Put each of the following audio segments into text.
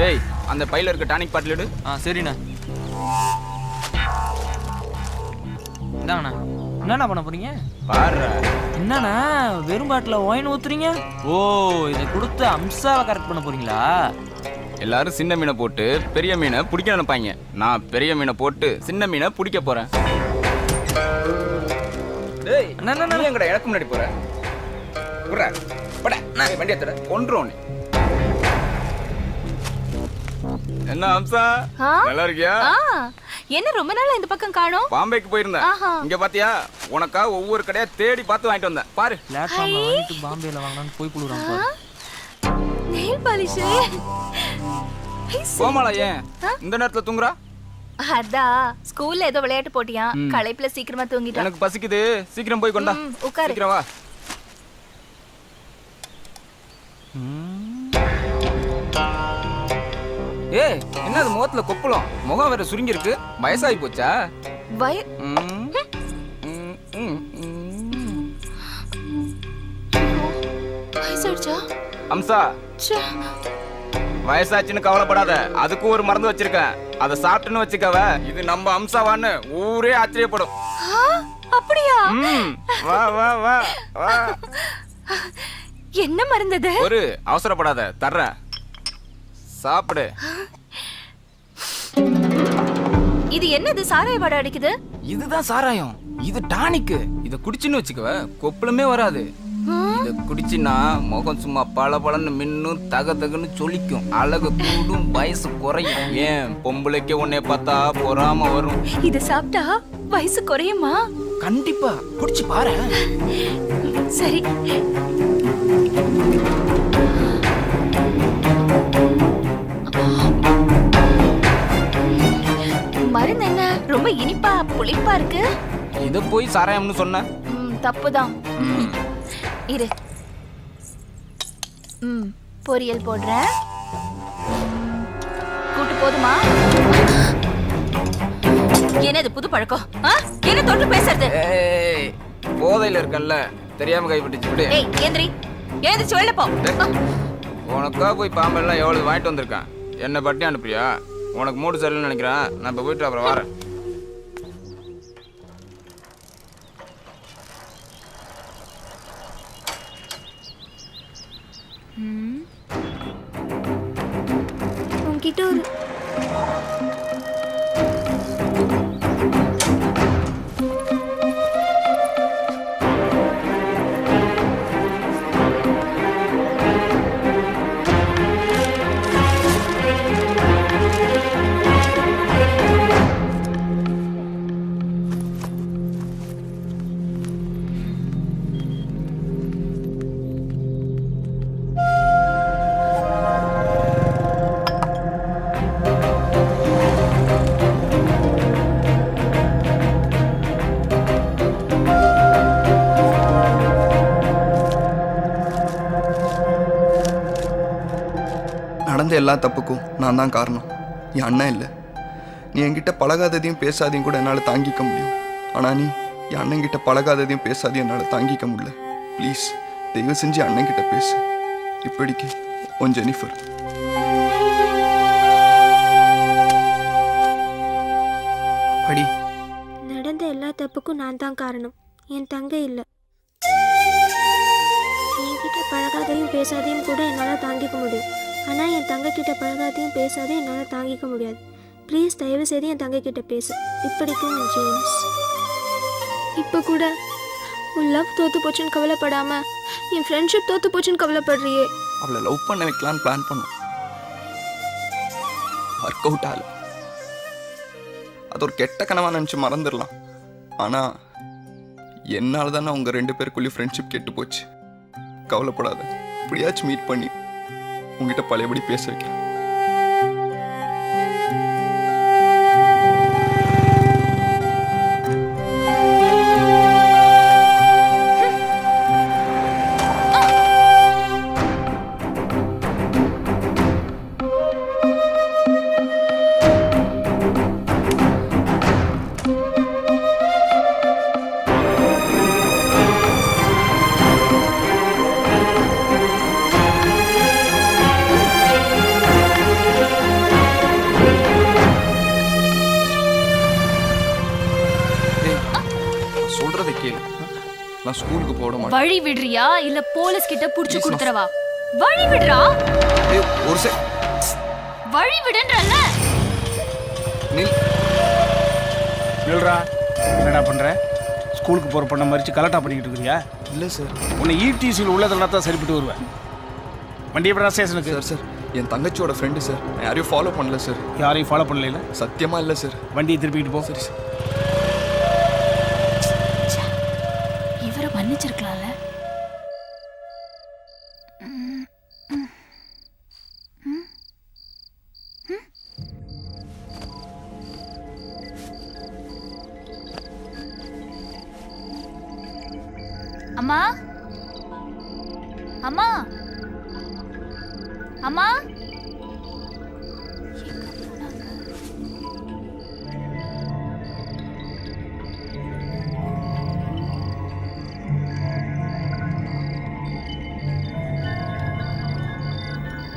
டேய் அந்த பையில இருக்க டானிக் பாட்டில் எடு. சரிண்ணா. இந்தாங்கண்ணா. என்னண்ணா பண்ண போறீங்க? பாரு என்னண்ணா வெறும் பாட்டில் ஒயின் ஊத்துறீங்க? ஓ, இதை கொடுத்து அம்சாவை கரெக்ட் பண்ண போறீங்களா? எல்லாரும் சின்ன மீனை போட்டு பெரிய மீனை பிடிக்க நினைப்பாங்க. நான் பெரிய மீனை போட்டு சின்ன மீனை பிடிக்க போறேன். டேய் அண்ணா எங்கடா எனக்கு முன்னாடி போற? குறா பட நான் வண்டி ஏத்துற கொன்றுறோம். என்ன அம்சா நல்லா இருக்கியா? என்ன ரொம்ப நாளா இந்த பக்கம் காணோம்? பாம்பேக்கு போயிருந்தேன். இங்க பாத்தியா உனக்கா ஒவ்வொரு கடையா தேடி பார்த்து வாங்கிட்டு வந்தேன். பாரு பிளாட்ஃபார்ம்ல வாங்கிட்டு பாம்பேல வாங்கலாம்னு போய் புளுறான் பாரு. Nail polish. கோமாளா ஏன் இந்த நேரத்துல தூங்குறா? அதான் ஸ்கூல்ல ஏதோ விளையாட்டு போட்டியா, களைப்புல சீக்கிரமா தூங்கிட்டா. எனக்கு பசிக்குது, சீக்கிரம் போய் கொண்டா. உட்காரு. சீக்கிரம் வா. ஏய் என்னது முகத்துல கொப்பளம்? முகம் வேற சுருங்கி இருக்கு. வயசாகி போச்சா? வயசாயிடுச்சா? அம்சா வயசாச்சுன்னு கவலைப்படாத. அதுக்கும் ஒரு மருந்து வச்சிருக்கேன். அதை சாப்பிட்டுன்னு வச்சுக்கவ. இது நம்ம அம்சாவான்னு ஊரே ஆச்சரியப்படும். அப்படியா? வா வா வா வா. என்ன மருந்தது? ஒரு அவசரப்படாத, தர்றேன், சாப்பிடு. இது என்னது சாராய வாடை அடிக்குது? இதுதான் சாராயம். இது டானிக். இத குடிச்சுன்னு வச்சுக்கவ கொப்பளமே வராது. இத குடிச்சினா முகம் சும்மா பளபளன்னு மின்னும், தக தகன்னு சொலிக்கும், அழகு கூடும், வயசு குறையும். ஏன் பொம்பளைக்கே உன்னைய பார்த்தா பொறாம வரும். இது சாப்பிட்டா வயசு குறையுமா? கண்டிப்பா குடிச்சு பாரு. சரி. மருந்து என்ன ரொம்ப இனிப்பா புளிப்பா இருக்கு? இத போய் சாராயம்னு சொன்ன? தப்புதான். இரு. பொரியல் போடுறேன். கூட்டு போதுமா? என்னது புது பழக்கம்? என்ன தொட்டு பேசுறது? போதையில இருக்கல்ல, தெரியாம கைப்பட்டுச்சு. விடு. ஏய் ஏந்திரி, ஏந்திரிச்சு வெளில போ. உனக்கா போய் பாம்பெல்லாம் எவ்வளவு வாங்கிட்டு வந்திருக்கேன். என்ன பட்டி அனுப்புறியா? உனக்கு மூடு சரியில்லைன்னு நினைக்கிறேன். நான் இப்போ போயிட்டு அப்புறம் வரேன். உன்கிட்ட ஒரு நடந்த எல்லா தப்புக்கும் நான் தான் காரணம், என் அண்ணன் இல்லை. நீ என்கிட்ட பழகாததையும் பேசாதையும் கூட என்னால் தாங்கிக்க முடியும். ஆனால் நீ என் அண்ணன்கிட்ட பழகாததையும் பேசாதையும் என்னால் தாங்கிக்க முடியல. ப்ளீஸ் தயவு செஞ்சு அண்ணன்கிட்ட பேசு. இப்படிக்கு உன் ஜெனிஃபர். படி. நடந்த எல்லா தப்புக்கும் நான் தான் காரணம், என் தங்கை இல்லை. என்கிட்ட பழகாதையும் பேசாதையும் கூட என்னால் தாங்கிக்க முடியும். ஆனால் என் தங்கைக்கிட்ட பழகாதையும் பேசாதையும் என்னால் தாங்கிக்க முடியாது. ப்ளீஸ் தயவு செய்து என் தங்கைக்கிட்ட பேசு. இப்படிக்கும் ஜேம்ஸ். இப்போ கூட உன் லவ் தோத்து போச்சுன்னு கவலைப்படாம என் ஃப்ரெண்ட்ஷிப் தோத்து போச்சுன்னு கவலைப்படுறியே. அவளை லவ் பண்ண வைக்கலான்னு பிளான் பண்ணோம். ஒர்க் அவுட் ஆகல. அது ஒரு கெட்ட கனவா நினச்சி மறந்துடலாம். ஆனால் என்னால் தானே உங்கள் 2 பேருக்குள்ளேயும் ஃப்ரெண்ட்ஷிப் கெட்டு போச்சு. கவலைப்படாத, இப்படியாச்சும் மீட் பண்ணி உங்ககிட்ட பழையபடி பேச வைக்கிறேன். நான் ஸ்கூலுக்கு போட மாட்டேன். வழி விடுறியா இல்ல போலீஸ் கிட்ட புடிச்சு Please, கொடுத்துறவா? வழி விடுறா. ஏய், ஒரு செ வழி விடுன்றல்ல. நில்றா. என்னடா பண்ற? ஸ்கூலுக்கு போற பொண்ணை மறிச்சு கலட்டா பண்ணிக்கிட்டு இருக்கிறியா? இல்லை சார். உன்னை இடிசியில் உள்ளதெல்லாம் தான் சரிப்பட்டு வருவேன். வண்டி எப்படா ஸ்டேஷனுக்கு? சார் சார் என் தங்கச்சியோட ஃப்ரெண்டு சார். நான் யாரையும் ஃபாலோ பண்ணல சார். யாரையும் ஃபாலோ பண்ணல. சத்தியமா இல்லை சார். வண்டியை திருப்பிக்கிட்டு போ. சரி சார். இவரை மன்னிச்சிருக்கலாம்ல. அம்மா அம்மா அம்மா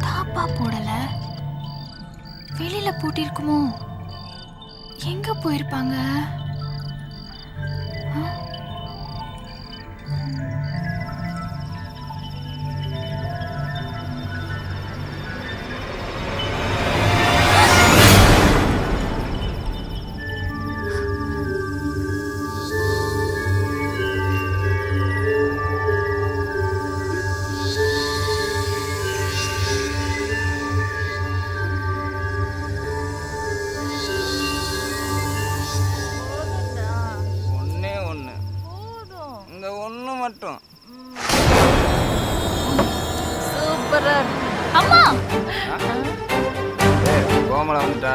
தாப்பா போடல, வெளியில பூட்டிருக்குமோ? எங்க போயிருப்பாங்க? ஒண்ணே ஒண்ணு இந்த ஒண்ணு மட்டும். சூப்பரா அம்மா கோமலை வந்துட்டா,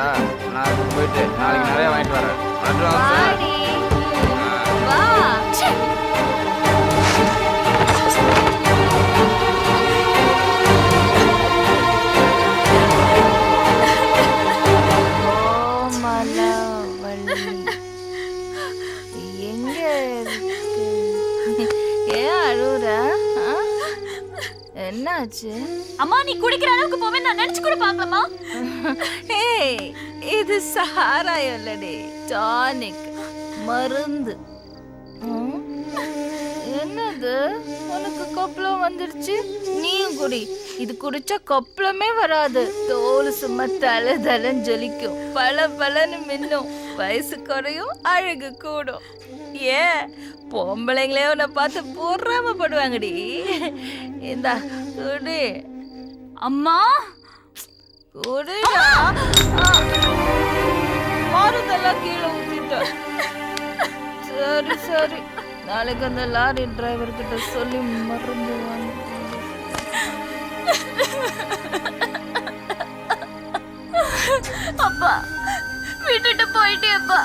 நான் இப்ப போயிட்டு நாளைக்கு நிறைய வாங்கிட்டு வரேன். அட்வான்ஸ். வாடி வா. எங்க இருக்கு? ஏன் அழுவுற? என்னாச்சு? அம்மா நீ குடிக்கிற அளவுக்கு போவே நான் நினைச்சு கூட பார்க்கலாமா? ஏய், இது சாராயம் இல்லடி, டானிக், மருந்து. ம்? என்னது உனக்கு கொப்பளம் வந்துருச்சு? நீயும் குடி. இது குடிச்சா கொப்பளமே வராது. தோல் சும்மா தலை தலைன்னு ஜொலிக்கும், பல பலன்னு மின்னும், வயசு குறையும், அழகு கூடும். ஏன் பொம்பளைங்களே உன்னை பார்த்து பொறாமப்படுவாங்கடி. இந்தா குடி. அம்மா குடிடா. மருந்தெல்லாம் கீழே ஊத்திட்ட. சரி சரி, நாளைக்கு அந்த லாரி டிரைவர் கிட்ட சொல்லி மருந்து வாங்க. அப்பா விட்டுட்டு போயிட்டேப்பா.